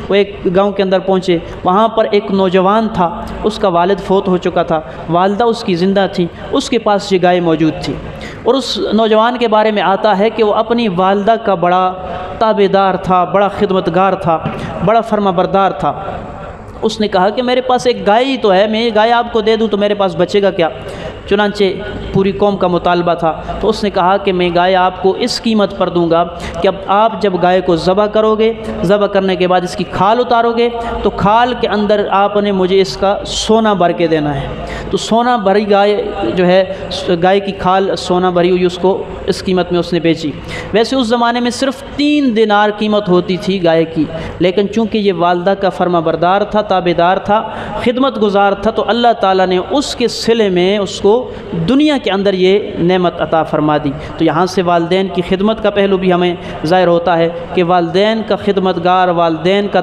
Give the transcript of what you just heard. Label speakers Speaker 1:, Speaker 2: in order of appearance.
Speaker 1: وہ ایک گاؤں کے اندر پہنچے، وہاں پر ایک نوجوان تھا، اس کا والد فوت ہو چکا تھا، والدہ اس کی زندہ تھی، اس کے پاس یہ گائے موجود تھی، اور اس نوجوان کے بارے میں آتا ہے کہ وہ اپنی والدہ کا بڑا تابعدار تھا، بڑا خدمتگار تھا، بڑا فرما بردار تھا۔ اس نے کہا کہ میرے پاس ایک گائے ہی تو ہے، میں یہ گائے آپ کو دے دوں تو میرے پاس بچے گا کیا؟ چنانچہ پوری قوم کا مطالبہ تھا، تو اس نے کہا کہ میں گائے آپ کو اس قیمت پر دوں گا کہ اب آپ جب گائے کو ذبح کرو گے، ذبح کرنے کے بعد اس کی کھال اتارو گے تو کھال کے اندر آپ نے مجھے اس کا سونا بھر کے دینا ہے۔ تو سونا بھری گائے جو ہے، گائے کی کھال سونا بھری ہوئی، اس کو اس قیمت میں اس نے بیچی۔ ویسے اس زمانے میں صرف 3 دینار قیمت ہوتی تھی گائے کی، لیکن چونکہ یہ والدہ کا فرما بردار تھا، تابعدار تھا، خدمت گزار تھا، تو اللہ تعالیٰ نے اس کے صلے میں اس کو دنیا کے اندر یہ نعمت عطا فرما دی۔ تو یہاں سے والدین کی خدمت کا پہلو بھی ہمیں ظاہر ہوتا ہے کہ والدین کا خدمتگار، والدین کا